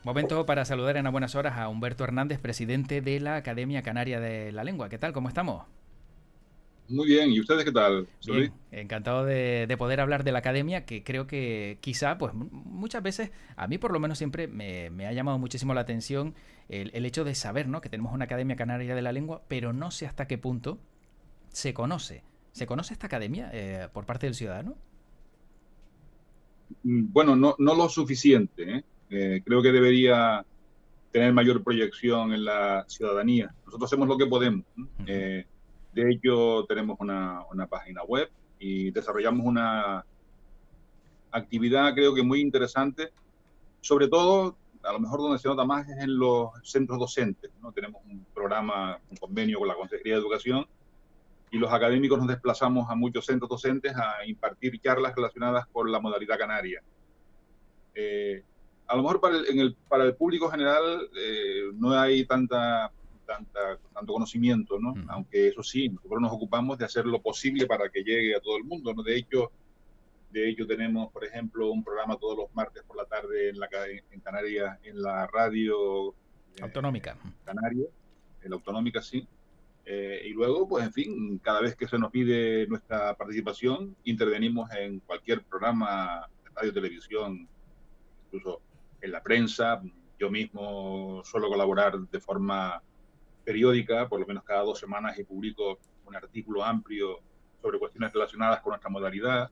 Momento para saludar en a buenas horas a Humberto Hernández, presidente de la Academia Canaria de la Lengua. ¿Qué tal? ¿Cómo estamos? Muy bien, ¿y ustedes qué tal, José Luis? Bien, encantado de poder hablar de la academia, que creo que quizá, pues muchas veces, a mí por lo menos siempre me ha llamado muchísimo la atención el hecho de saber, ¿no?, que tenemos una Academia Canaria de la Lengua, pero no sé hasta qué punto se conoce. ¿Se conoce esta academia por parte del ciudadano? Bueno, no lo suficiente, ¿eh? Creo que debería tener mayor proyección en la ciudadanía. Nosotros hacemos lo que podemos, ¿no? Ujú. De hecho, tenemos una página web y desarrollamos una actividad, creo que muy interesante, sobre todo, a lo mejor donde se nota más es en los centros docentes, ¿no? Tenemos un programa, un convenio con la Consejería de Educación y los académicos nos desplazamos a muchos centros docentes a impartir charlas relacionadas con la modalidad canaria. Eh, a lo mejor para el público general no hay tanto conocimiento, ¿no? Ujú. Aunque eso sí, nosotros nos ocupamos de hacer lo posible para que llegue a todo el mundo, ¿no? De hecho tenemos, por ejemplo, un programa todos los martes por la tarde en Canarias, en la radio Autonómica. canaria, en la autonómica, sí. Y luego, pues en fin, cada vez que se nos pide nuestra participación, intervenimos en cualquier programa de radio, televisión, incluso en la prensa. Yo mismo suelo colaborar de forma periódica, por lo menos cada 2 semanas, y publico un artículo amplio sobre cuestiones relacionadas con nuestra modalidad.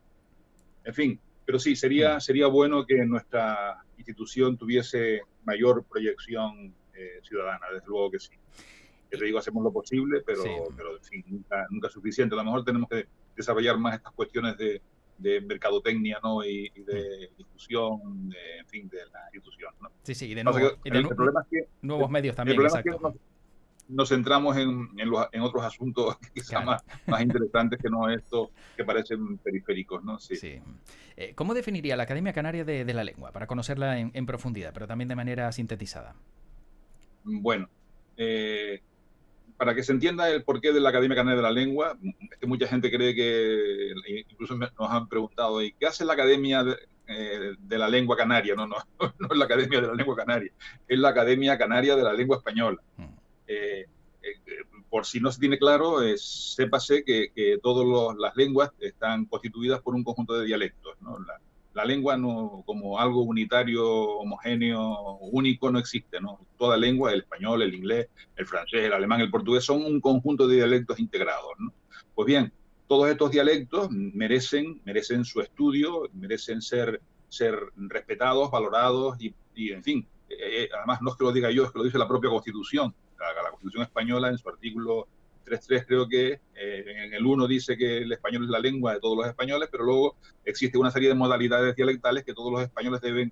En fin, pero sí, Mm. sería bueno que nuestra institución tuviese mayor proyección ciudadana, desde luego que sí. Ya te Y, digo, hacemos lo posible, sí. pero en fin, nunca es suficiente. A lo mejor tenemos que desarrollar más estas cuestiones de mercadotecnia, ¿no? Y Mm. de difusión, en fin, de la institución, ¿no? Sí, sí, y de Pasa que nuevos, y de el problema es que nuevos medios el también, problema es que exacto. nos centramos en otros asuntos quizás Claro. más interesantes que no estos que parecen periféricos, ¿no? Sí. Sí. ¿Cómo definiría la Academia Canaria de la Lengua? Para conocerla en profundidad, pero también de manera sintetizada. Bueno, eh, para que se entienda el porqué de la Academia Canaria de la Lengua, es que mucha gente cree que, incluso nos han preguntado, ¿y qué hace la Academia de la Lengua Canaria? No, no, no es la Academia de la Lengua Canaria, es la Academia Canaria de la Lengua Española. Mm. Eh, por si no se tiene claro, sépase que todas las lenguas están constituidas por un conjunto de dialectos, ¿no? La lengua no, como algo unitario, homogéneo, único, no existe, ¿no? Toda lengua, el español, el inglés, el francés, el alemán, el portugués, son un conjunto de dialectos integrados, ¿no? Pues bien, todos estos dialectos merecen su estudio, merecen ser respetados, valorados en fin, además no es que lo diga yo, es que lo dice la propia Constitución. La Constitución española en su artículo 3.3 creo que en el 1 dice que el español es la lengua de todos los españoles, pero luego existe una serie de modalidades dialectales que todos los españoles deben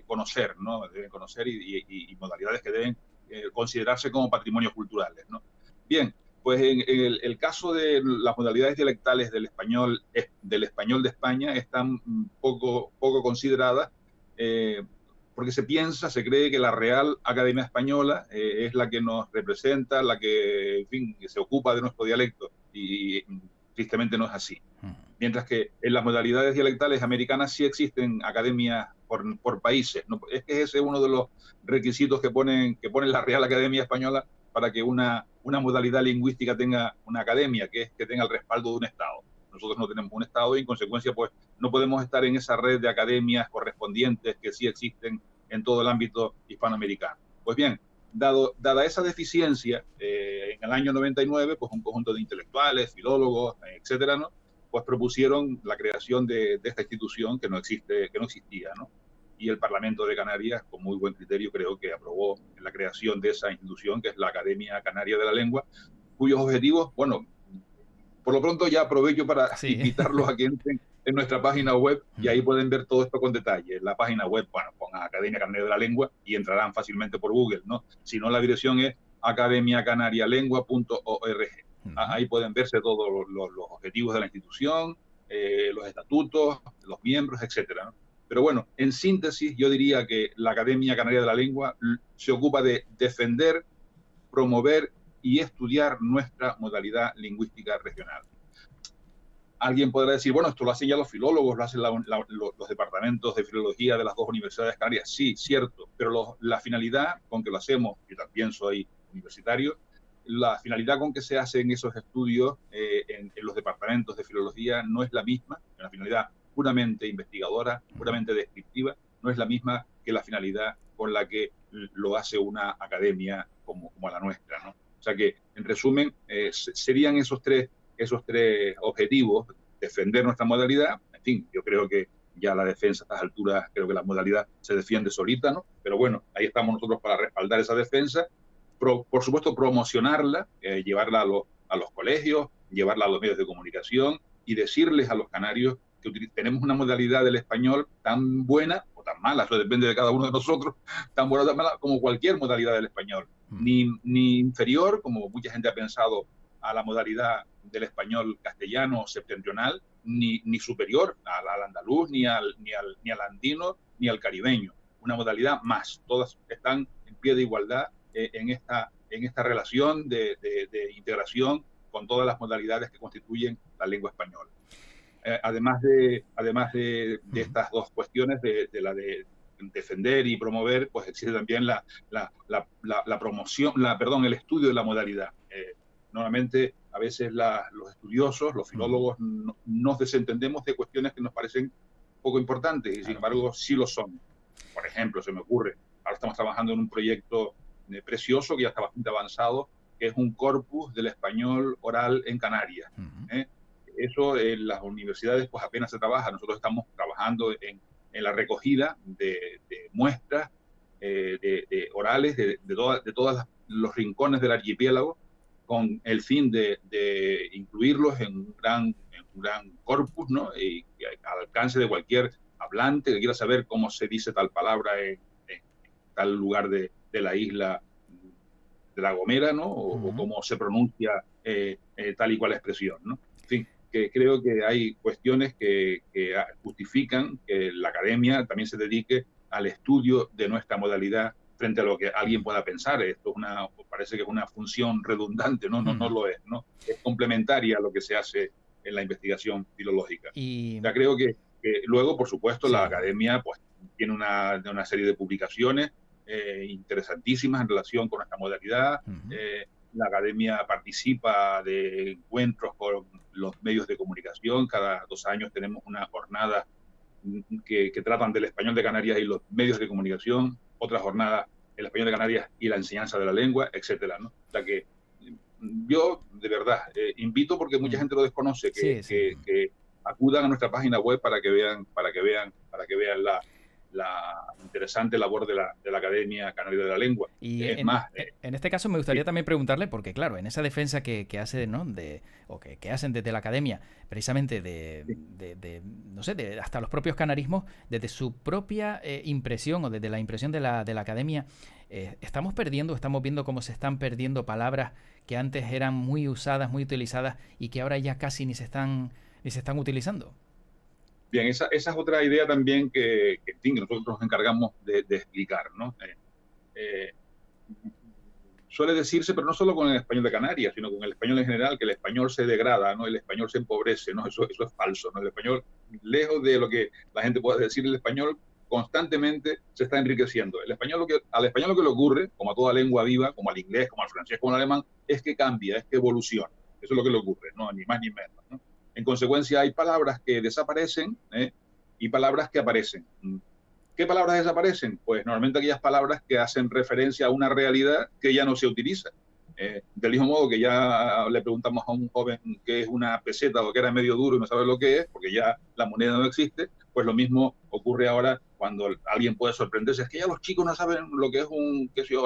conocer, ¿no? Deben conocer y modalidades que deben considerarse como patrimonios culturales, ¿no? Bien, pues en el caso de las modalidades dialectales del español de España están poco consideradas, eh, porque se cree que la Real Academia Española es la que nos representa, la que, en fin, se ocupa de nuestro dialecto, y tristemente no es así. Mm. Mientras que en las modalidades dialectales americanas sí existen academias por países, ¿no? Es que ese es uno de los requisitos que pone la Real Academia Española para que una modalidad lingüística tenga una academia, que es que tenga el respaldo de un Estado. Nosotros no tenemos un Estado y en consecuencia pues no podemos estar en esa red de academias correspondientes que sí existen en todo el ámbito hispanoamericano. Pues bien, dada esa deficiencia, en el año 99, pues un conjunto de intelectuales, filólogos, etcétera, ¿no? Pues propusieron la creación de esta institución que no existía, ¿no? Y el Parlamento de Canarias, con muy buen criterio, creo que aprobó la creación de esa institución, que es la Academia Canaria de la Lengua, cuyos objetivos, bueno, por lo pronto ya aprovecho para Sí. invitarlos a que entren en nuestra página web y Mm. ahí pueden ver todo esto con detalle. En la página web, bueno, pongan Academia Canaria de la Lengua y entrarán fácilmente por Google, ¿no? Si no, la dirección es academiacanarialengua.org. Ujú. Ahí pueden verse todos los objetivos de la institución, los estatutos, los miembros, etcétera, ¿no? Pero bueno, en síntesis, yo diría que la Academia Canaria de la Lengua se ocupa de defender, promover y estudiar nuestra modalidad lingüística regional. Alguien podrá decir, bueno, esto lo hacen ya los filólogos, lo hacen los departamentos de filología de las dos universidades canarias. Sí, cierto, pero la finalidad con que lo hacemos, yo también soy universitario, la finalidad con que se hacen esos estudios en los departamentos de filología no es la misma, una finalidad puramente investigadora, puramente descriptiva, no es la misma que la finalidad con la que lo hace una academia como la nuestra, ¿no? O sea que, en resumen, serían esos tres objetivos: defender nuestra modalidad. En fin, yo creo que ya la defensa a estas alturas, creo que la modalidad se defiende solita, ¿no? Pero bueno, ahí estamos nosotros para respaldar esa defensa. Por supuesto, promocionarla, llevarla a los colegios, llevarla a los medios de comunicación y decirles a los canarios que tenemos una modalidad del español tan buena o tan mala, eso depende de cada uno de nosotros, tan buena o tan mala como cualquier modalidad del español. Ni inferior, como mucha gente ha pensado, a la modalidad del español castellano septentrional, ni superior al andaluz, ni al andino, ni al caribeño. Una modalidad más. Todas están en pie de igualdad en esta relación de integración con todas las modalidades que constituyen la lengua española. Además de estas dos cuestiones, de la de defender y promover, pues existe también la promoción, el estudio de la modalidad. Normalmente, a veces los estudiosos, los filólogos, nos desentendemos de cuestiones que nos parecen poco importantes y, sin embargo, sí lo son. Por ejemplo, se me ocurre, ahora estamos trabajando en un proyecto precioso que ya está bastante avanzado, que es un corpus del español oral en Canarias. Eso en las universidades pues apenas se trabaja. Nosotros estamos trabajando en la recogida de muestras de orales de todos los rincones del archipiélago, con el fin de incluirlos en un gran corpus, ¿no? Y al alcance de cualquier hablante que quiera saber cómo se dice tal palabra en tal lugar de la isla de La Gomera, ¿no? O cómo se pronuncia tal y cual expresión, ¿no? En fin, que creo que hay cuestiones que justifican que la academia también se dedique al estudio de nuestra modalidad frente a lo que alguien pueda pensar. Esto parece que es una función redundante, ¿no? No lo es, ¿no? Es complementaria a lo que se hace en la investigación filológica. O sea, creo que luego, por supuesto, la academia pues tiene una serie de publicaciones interesantísimas en relación con esta modalidad. La academia participa de encuentros con los medios de comunicación. Cada 2 años tenemos una jornada que tratan del español de Canarias y los medios de comunicación, otra jornada el español de Canarias y la enseñanza de la lengua, etcétera, ¿no? O sea que yo, de verdad, invito, porque mucha gente lo desconoce, que acudan a nuestra página web para que vean la interesante labor de la Academia Canaria de la Lengua. Y en este caso me gustaría también preguntarle, porque claro, en esa defensa que hace, ¿no? que hacen desde la Academia, precisamente no sé, hasta los propios canarismos, desde su propia impresión o desde la impresión de la Academia, estamos viendo cómo se están perdiendo palabras que antes eran muy usadas, muy utilizadas y que ahora ya casi ni se están utilizando. Bien, esa es otra idea también que nosotros nos encargamos de explicar, ¿no? Suele decirse, pero no solo con el español de Canarias, sino con el español en general, que el español se degrada, ¿no? El español se empobrece, ¿no? Eso es falso, ¿no? El español, lejos de lo que la gente pueda decir, el español constantemente se está enriqueciendo. Al español lo que le ocurre, como a toda lengua viva, como al inglés, como al francés, como al alemán, es que cambia, es que evoluciona. Eso es lo que le ocurre, ¿no? Ni más ni menos, ¿no? En consecuencia, hay palabras que desaparecen y palabras que aparecen. ¿Qué palabras desaparecen? Pues normalmente aquellas palabras que hacen referencia a una realidad que ya no se utiliza. Del mismo modo que ya le preguntamos a un joven qué es una peseta o que era medio duro y no sabe lo que es, porque ya la moneda no existe, pues lo mismo ocurre ahora cuando alguien puede sorprenderse. Es que ya los chicos no saben lo que es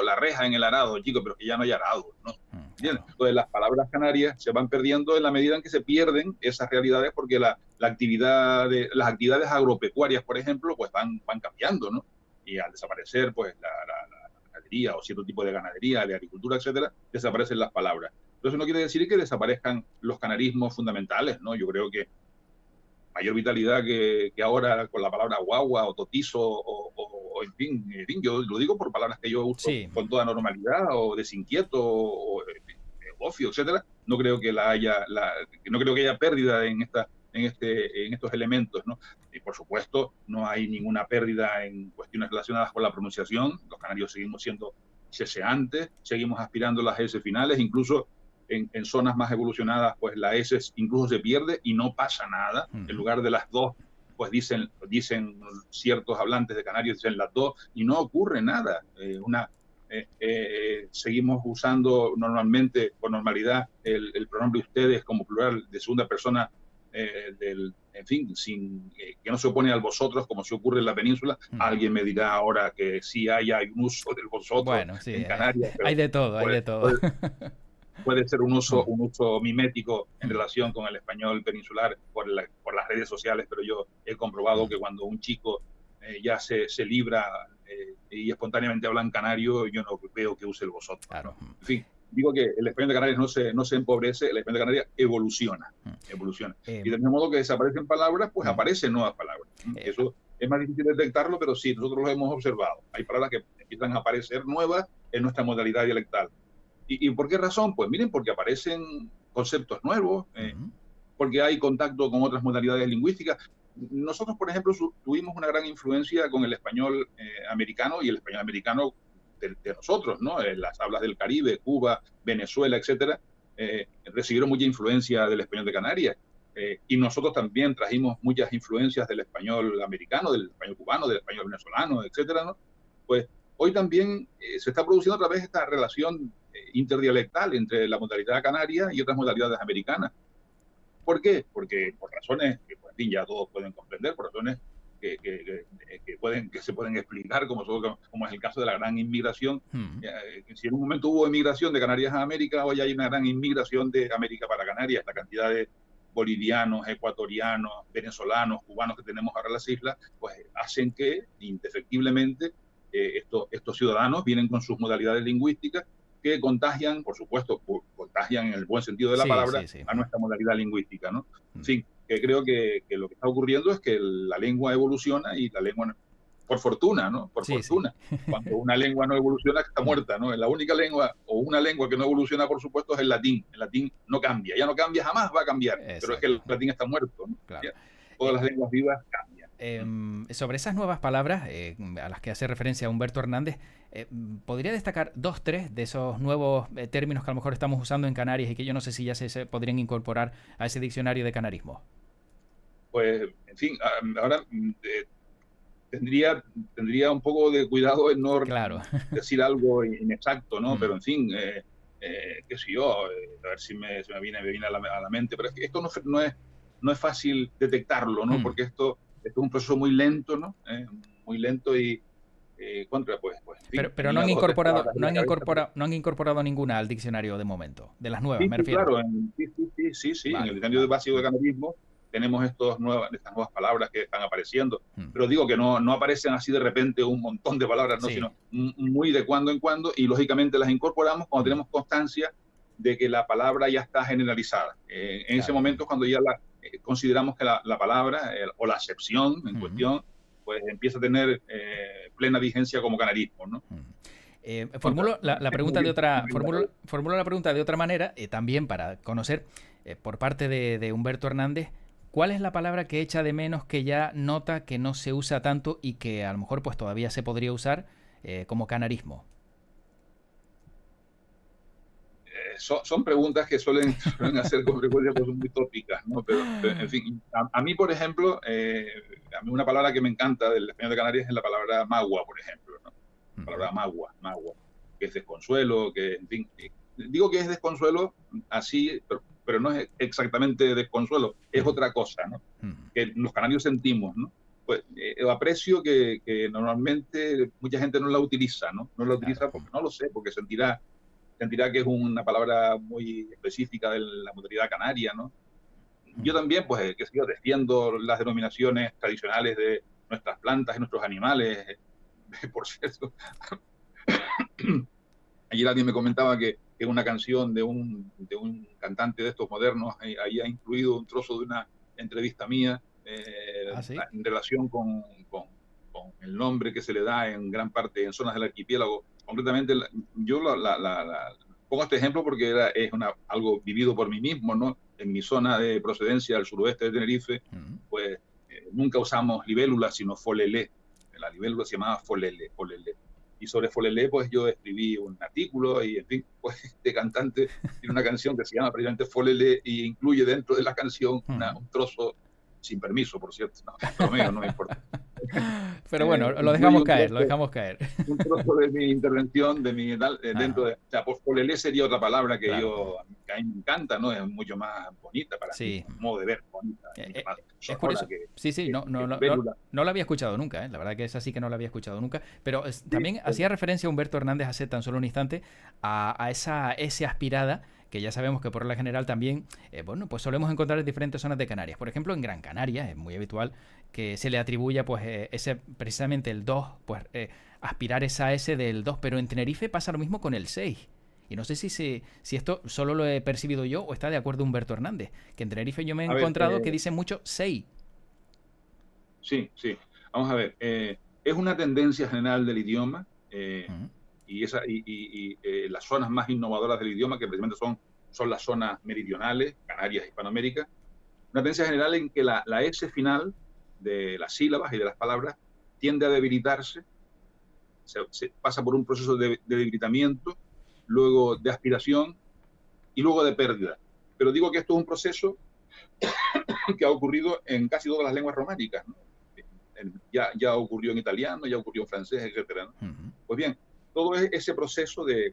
la reja en el arado, chicos, pero que ya no hay arado, ¿no? Claro. Entonces las palabras canarias se van perdiendo en la medida en que se pierden esas realidades, porque las actividades agropecuarias, por ejemplo, pues van cambiando, ¿no? Y al desaparecer pues la ganadería o cierto tipo de ganadería, de agricultura, etcétera, desaparecen las palabras. Entonces no quiere decir que desaparezcan los canarismos fundamentales, ¿no? Yo creo que mayor vitalidad que ahora con la palabra guagua o totizo o en fin, yo lo digo por palabras que yo uso con toda normalidad, o desinquieto o ofio, etcétera. No creo que haya pérdida en estos elementos, ¿no? Y por supuesto, no hay ninguna pérdida en cuestiones relacionadas con la pronunciación. Los canarios seguimos siendo seseantes, seguimos aspirando las S finales, incluso en zonas más evolucionadas, pues la S incluso se pierde y no pasa nada. En lugar de las dos, pues dicen ciertos hablantes de canarios, dicen las dos, y no ocurre nada. Seguimos usando normalmente, con normalidad, el pronombre ustedes como plural de segunda persona, en fin, que no se opone al vosotros como se ocurre en la península. Alguien me dirá ahora que sí hay un uso del vosotros, bueno, sí, en Canarias, pero hay de todo, hay de todo. Puede ser un uso mimético en relación con el español peninsular por las redes sociales, pero yo he comprobado que cuando un chico ya se libra y espontáneamente habla en canario, yo no veo que use el vosotros. Claro. ¿No? En fin, digo que el español de Canarias no se empobrece, el español de Canarias evoluciona. Y del mismo modo que desaparecen palabras, pues aparecen nuevas palabras. Eso es más difícil detectarlo, pero sí, nosotros lo hemos observado. Hay palabras que empiezan a aparecer nuevas en nuestra modalidad dialectal. ¿Y por qué razón? Pues miren, porque aparecen conceptos nuevos, porque hay contacto con otras modalidades lingüísticas. Nosotros, por ejemplo, tuvimos una gran influencia con el español americano y el español americano de nosotros, ¿no? Las hablas del Caribe, Cuba, Venezuela, etcétera, recibieron mucha influencia del español de Canarias. Y nosotros también trajimos muchas influencias del español americano, del español cubano, del español venezolano, etcétera, ¿no? Pues hoy también se está produciendo otra vez esta relación interdialectal entre la modalidad canaria y otras modalidades americanas. ¿Por qué? Porque por razones que pues, ya todos pueden comprender, por razones que se pueden explicar, como es el caso de la gran inmigración. Si en un momento hubo inmigración de Canarias a América, hoy hay una gran inmigración de América para Canarias. La cantidad de bolivianos, ecuatorianos, venezolanos, cubanos que tenemos ahora en las islas, pues hacen que, indefectiblemente, estos ciudadanos vienen con sus modalidades lingüísticas que contagian, por supuesto, contagian en el buen sentido de la palabra, a nuestra modalidad lingüística, ¿no? En fin, que creo que lo que está ocurriendo es que la lengua evoluciona y la lengua, por fortuna, ¿no? Por fortuna. Cuando una lengua no evoluciona, está muerta, ¿no? La única lengua, o una lengua que no evoluciona, por supuesto, es el latín. El latín no cambia, ya no cambia, jamás va a cambiar. Exacto. Pero es que el latín está muerto, ¿no? Claro. Todas las lenguas vivas cambian. Sobre esas nuevas palabras a las que hace referencia Humberto Hernández, ¿podría destacar 2, 3 de esos nuevos términos que a lo mejor estamos usando en Canarias y que yo no sé si ya se podrían incorporar a ese diccionario de canarismo? Pues, en fin, ahora tendría un poco de cuidado en no decir algo inexacto, ¿no? Pero, en fin, qué sé yo, a ver si me viene a la mente, pero es que esto no es fácil detectarlo, ¿no? Porque esto es un proceso muy lento, ¿no? Muy lento y pero no han incorporado ninguna al diccionario de momento, de las nuevas, sí, me refiero. Claro, sí. En el diccionario básico de canarismo tenemos estas nuevas palabras que están apareciendo, pero digo que no aparecen así de repente un montón de palabras, ¿no? Sino muy de cuando en cuando, y lógicamente las incorporamos cuando tenemos constancia de que la palabra ya está generalizada. En ese momento es cuando ya consideramos que la palabra o la acepción en cuestión pues empieza a tener plena vigencia como canarismo, ¿no? Formulo la pregunta de otra manera, también para conocer por parte de Humberto Hernández, ¿cuál es la palabra que echa de menos, que ya nota que no se usa tanto y que a lo mejor pues todavía se podría usar como canarismo? Son preguntas que suelen hacer con frecuencia, pues son muy tópicas, ¿no? Pero en fin, a mí, por ejemplo, a mí una palabra que me encanta del español de Canarias es la palabra magua, por ejemplo, ¿no? La palabra magua, que es desconsuelo, que, en fin, digo que es desconsuelo así, pero no es exactamente desconsuelo, es otra cosa, ¿no? Que los canarios sentimos, ¿no? Pues aprecio que normalmente mucha gente no la utiliza, ¿no? No la utiliza porque no lo sé, porque sentirá que es una palabra muy específica de la modalidad canaria, ¿no? Yo también, pues, qué sé yo, defiendo las denominaciones tradicionales de nuestras plantas y nuestros animales. Por cierto, ayer alguien me comentaba que una canción de un cantante de estos modernos ahí ha incluido un trozo de una entrevista mía en relación con el nombre que se le da en gran parte en zonas del archipiélago. Concretamente, yo pongo este ejemplo porque es algo vivido por mí mismo, ¿no? En mi zona de procedencia, al suroeste de Tenerife, pues nunca usamos libélula, sino folelé. La libélula se llamaba folelé, folelé. Y sobre folelé, pues yo escribí un artículo y, en fin, pues este cantante tiene una canción que se llama precisamente Folelé y incluye dentro de la canción un trozo, sin permiso, por cierto, no, es bromeo, no me importa. Pero bueno, lo Incluye dejamos caer, lo dejamos caer. un trozo de mi intervención dentro de... O sea, pues folelé sería otra palabra que Claro. que a mí me encanta, ¿no? Es mucho más bonita para mí, Sí. modo de ver, bonita, mucho más Es sonora curioso. Sí, sí, que libélula. no lo había escuchado nunca, ¿eh? La verdad que es así que no lo había escuchado nunca. Pero Sí, también hacía referencia a Humberto Hernández hace tan solo un instante a esa S aspirada que ya sabemos que por la general también, bueno, pues solemos encontrar en diferentes zonas de Canarias. Por ejemplo, en Gran Canaria es muy habitual que se le atribuya pues ese precisamente el 2, pues aspirar esa S del 2, pero en Tenerife pasa lo mismo con el 6. Y no sé si esto solo lo he percibido yo o está de acuerdo Humberto Hernández, que en Tenerife yo me he a ver, encontrado que dice mucho 6. sí, sí. Vamos a ver. Es una tendencia general del idioma Mm, y las zonas más innovadoras del idioma, que precisamente son las zonas meridionales, Canarias, Hispanoamérica. Una tendencia general en que la S final de las sílabas y de las palabras tiende a debilitarse, se pasa por un proceso de debilitamiento, luego de aspiración y luego de pérdida. Pero digo que esto es un proceso que ha ocurrido en casi todas las lenguas románicas, ¿no? Ya ocurrió en italiano, ya ocurrió en francés, etcétera, ¿no? mm, Pues bien, todo ese proceso de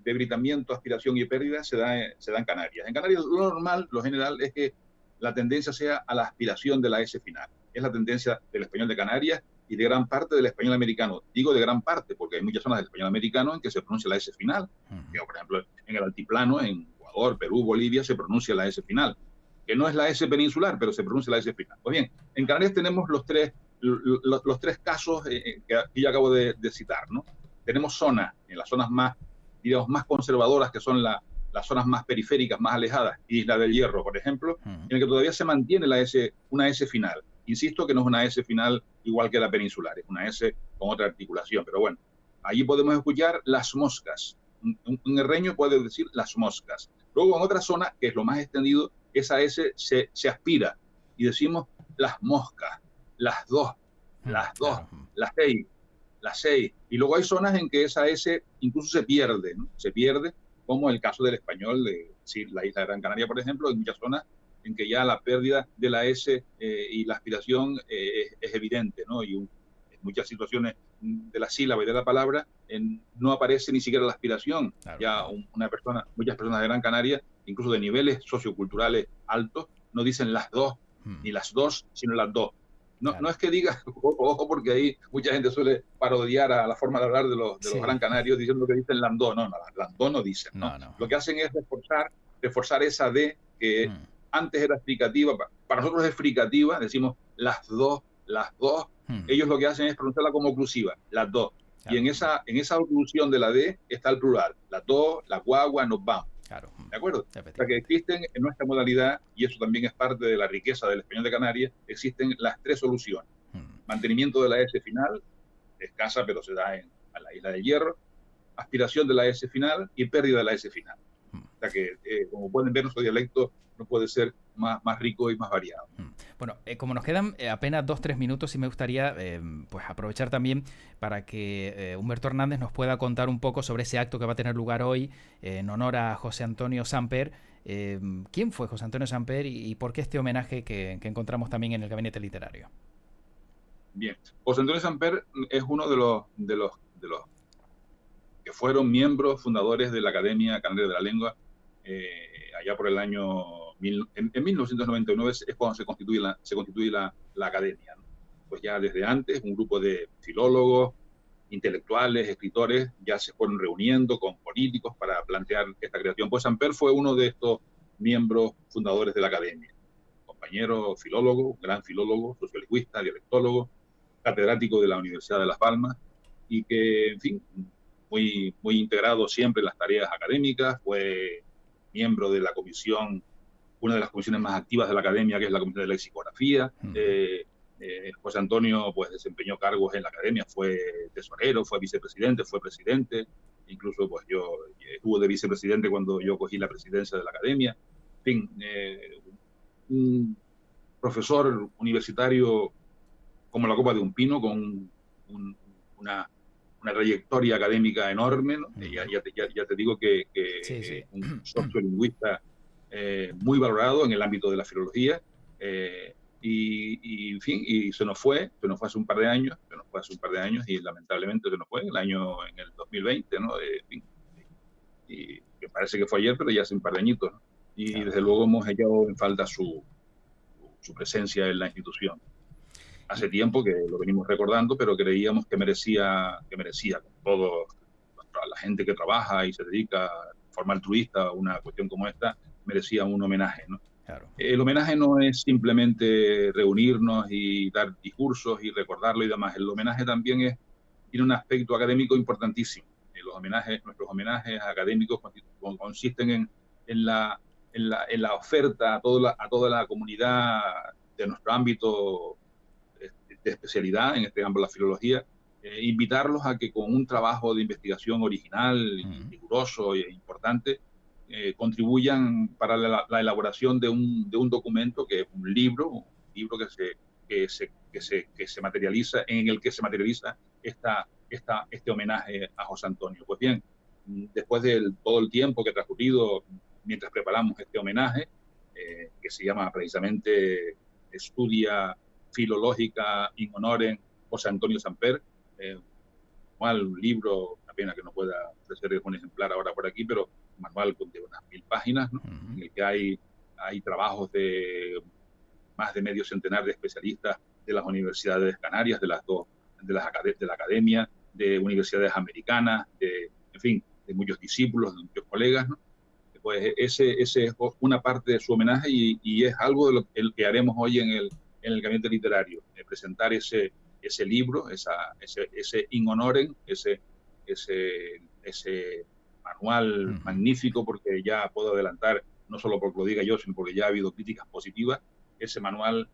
debilitamiento, aspiración y pérdida se da en Canarias. En Canarias lo normal, lo general, es que la tendencia sea a la aspiración de la S final. Es la tendencia del español de Canarias y de gran parte del español americano. Digo de gran parte porque hay muchas zonas del español americano en que se pronuncia la S final. mm. Por ejemplo, en el altiplano, en Ecuador, Perú, Bolivia, se pronuncia la S final, que no es la S peninsular, pero se pronuncia la S final. Pues bien, en Canarias tenemos los tres casos que yo acabo de citar, ¿no? Tenemos zonas, en las zonas más, digamos, más conservadoras, que son las zonas más periféricas, más alejadas, Isla del Hierro, por ejemplo, en el que todavía se mantiene una S final. Insisto que no es una S final igual que la peninsular, es una S con otra articulación, pero bueno, allí podemos escuchar las moscas. Un herreño puede decir las moscas. Luego en otra zona, que es lo más extendido, esa S se aspira y decimos las moscas, las dos, Claro. las seis, las 6. Y luego hay zonas en que esa S incluso se pierde, ¿no? Se pierde, como el caso del español de sí, la isla de Gran Canaria, por ejemplo, hay muchas zonas en que ya la pérdida de la S y la aspiración es evidente, ¿no? Y en muchas situaciones de la sílaba y de la palabra no aparece ni siquiera la aspiración. Claro, Ya claro. muchas personas de Gran Canaria, incluso de niveles socioculturales altos, no dicen las dos, Mm, ni las dos, sino las dos. No, claro. no es que diga, ojo, porque ahí mucha gente suele parodiar a la forma de hablar de los Sí. gran canarios diciendo que dicen landó. No, landó no dicen, ¿no? No, no. Lo que hacen es reforzar esa D que Mm, antes era fricativa, para nosotros es fricativa, decimos las dos, las dos. mm, Ellos lo que hacen es pronunciarla como oclusiva, las dos. Y claro, en esa oclusión de la D está el plural, las dos, la guagua, nos vamos. claro. ¿De acuerdo? O sea que Efectivamente. existen en nuestra modalidad, y eso también es parte de la riqueza del español de Canarias, existen las tres soluciones. Mm, Mantenimiento de la S final, escasa pero se da a la Isla de Hierro, aspiración de la S final y pérdida de la S final. mm, O sea que, como pueden ver, nuestro dialecto no puede ser más rico y más variado. mm. Bueno, como nos quedan apenas 2-3 minutos, sí me gustaría pues aprovechar también para que Humberto Hernández nos pueda contar un poco sobre ese acto que va a tener lugar hoy en honor a José Antonio Samper. ¿Quién fue José Antonio Samper y por qué este homenaje que encontramos también en el gabinete literario? Bien, José Antonio Samper es uno de los que fueron miembros fundadores de la Academia Canaria de la Lengua allá por el año en 1999 es cuando se constituye la academia, ¿no? Pues ya desde antes un grupo de filólogos, intelectuales, escritores ya se fueron reuniendo con políticos para plantear esta creación. Pues Samper fue uno de estos miembros fundadores de la academia, compañero filólogo, gran filólogo, sociolingüista, dialectólogo, catedrático de la Universidad de Las Palmas y que, en fin, muy integrado siempre en las tareas académicas, fue miembro de la comisión, una de las comisiones más activas de la academia, que es la comisión de lexicografía. Mm, José Antonio pues desempeñó cargos en la academia, fue tesorero, fue vicepresidente, fue presidente, incluso pues yo estuve de vicepresidente cuando yo cogí la presidencia de la academia. En fin, un profesor universitario como la copa de un pino, con un, una, una trayectoria académica enorme, ¿no? Ya te digo que Sí. un sociolingüista muy valorado en el ámbito de la filología, en fin, y se nos fue hace un par de años, y lamentablemente se nos fue en el 2020, ¿no? En fin, y que parece que fue ayer, pero ya hace un par de añitos, ¿no? Y Claro. desde luego hemos echado en falta su presencia en la institución. Hace tiempo que lo venimos recordando, pero creíamos que merecía con todo la gente que trabaja y se dedica de forma altruista a una cuestión como esta, merecía un homenaje, ¿no? Claro. El homenaje no es simplemente reunirnos y dar discursos y recordarlo y demás. El homenaje también tiene un aspecto académico importantísimo. Nuestros homenajes académicos consisten en la oferta a toda la comunidad de nuestro ámbito de especialidad, en este ámbito la filología, invitarlos a que con un trabajo de investigación original y riguroso e importante contribuyan para la elaboración de un documento que es un libro que se materializa, en el que se materializa este homenaje a José Antonio. Pues bien, después de todo el tiempo que ha transcurrido mientras preparamos este homenaje, que se llama precisamente Estudia Filológica in honorem José Antonio Samper, un libro, una pena que no pueda ofrecer un ejemplar ahora por aquí, pero un manual de unas 1000 páginas, ¿no? En el que hay trabajos de más de medio centenar de especialistas de las universidades canarias, de la academia, de universidades americanas, en fin, de muchos discípulos, de muchos colegas, ¿no? Pues ese es una parte de su homenaje y es algo de lo que haremos hoy en el gabinete literario, presentar ese libro, ese in honorem, ese manual magnífico, porque ya puedo adelantar, no solo porque lo diga yo, sino porque ya ha habido críticas positivas. Ese manual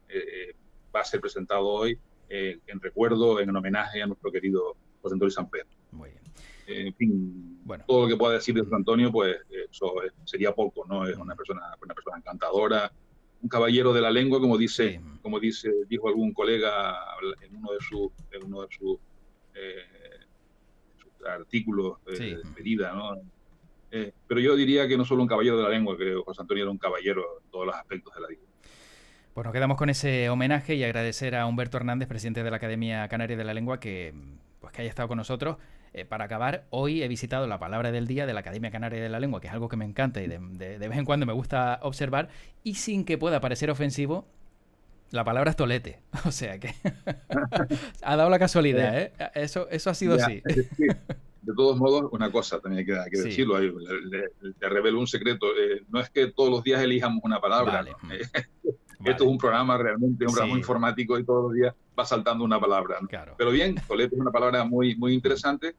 va a ser presentado hoy en recuerdo, en homenaje a nuestro querido José Antonio Samper. Muy bien. En fin, todo lo que pueda decir de José Antonio, pues eso sería poco, ¿no? Es una persona encantadora, un caballero de la lengua, como dijo algún colega en uno de sus artículos de despedida, ¿no? Pero yo diría que no solo un caballero de la lengua, creo que José Antonio era un caballero en todos los aspectos de la vida. Pues nos quedamos con ese homenaje y agradecer a Humberto Hernández, presidente de la Academia Canaria de la Lengua, que haya estado con nosotros. Para acabar, hoy he visitado la palabra del día de la Academia Canaria de la Lengua, que es algo que me encanta y de vez en cuando me gusta observar, y sin que pueda parecer ofensivo, la palabra es tolete. O sea que ha dado la casualidad, ¿eh? Eso ha sido así. De todos modos, una cosa también hay que decirlo, te revelo un secreto, no es que todos los días elijamos una palabra, vale. ¿no? Esto es un programa realmente, un programa informático, y todos los días va saltando una palabra, ¿no? Claro. Pero bien, tolete es una palabra muy interesante,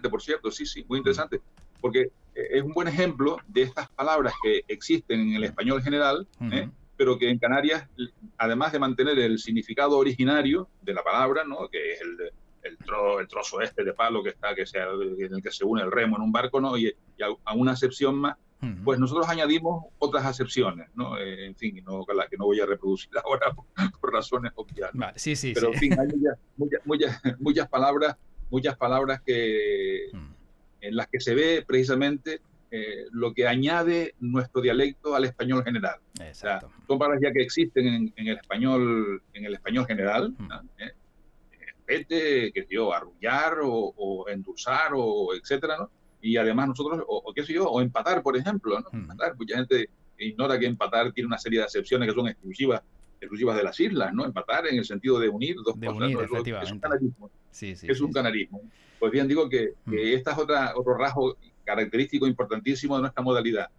por cierto, sí, muy interesante, porque es un buen ejemplo de estas palabras que existen en el español general, pero que en Canarias, además de mantener el significado originario de la palabra, ¿no? Que es el trozo de palo en el que se une el remo en un barco, ¿no? Y a una acepción más, pues nosotros añadimos otras acepciones, ¿no? En fin, que no voy a reproducir ahora por razones obvias, ¿no? Vale, sí. Pero en fin, hay muchas palabras en las que se ve precisamente lo que añade nuestro dialecto al español general. Exacto. O sea, son palabras ya que existen en el español general, ¿no? Vete, que yo, arrullar o endulzar o etcétera, ¿no? Y además nosotros, o empatar, por ejemplo, ¿no? Empatar, mucha gente ignora que empatar tiene una serie de acepciones que son exclusivas de las islas, ¿no? Empatar en el sentido de unir dos cosas, ¿no? Efectivamente. Es un canarismo. Es un canarismo. Pues bien, digo que esta es otro rasgo característico importantísimo de nuestra modalidad.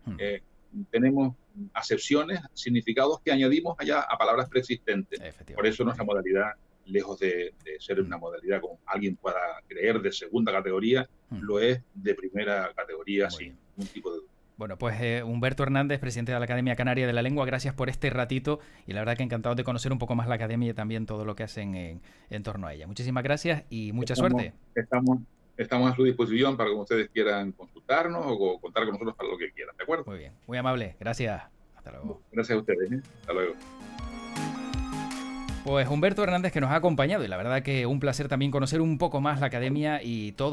Tenemos acepciones, significados que añadimos allá a palabras preexistentes. Por eso nuestra modalidad, lejos de ser una modalidad como alguien pueda creer de segunda categoría, lo es de primera categoría sin ningún tipo de duda. Bueno, pues Humberto Hernández, presidente de la Academia Canaria de la Lengua, gracias por este ratito y la verdad que encantado de conocer un poco más la Academia y también todo lo que hacen en torno a ella. Muchísimas gracias y mucha suerte. Estamos a su disposición para que ustedes quieran consultarnos o contar con nosotros para lo que quieran, ¿de acuerdo? Muy bien, muy amable, gracias. Hasta luego. Gracias a ustedes, ¿eh? Hasta luego. Pues Humberto Hernández, que nos ha acompañado, y la verdad que un placer también conocer un poco más la academia y todo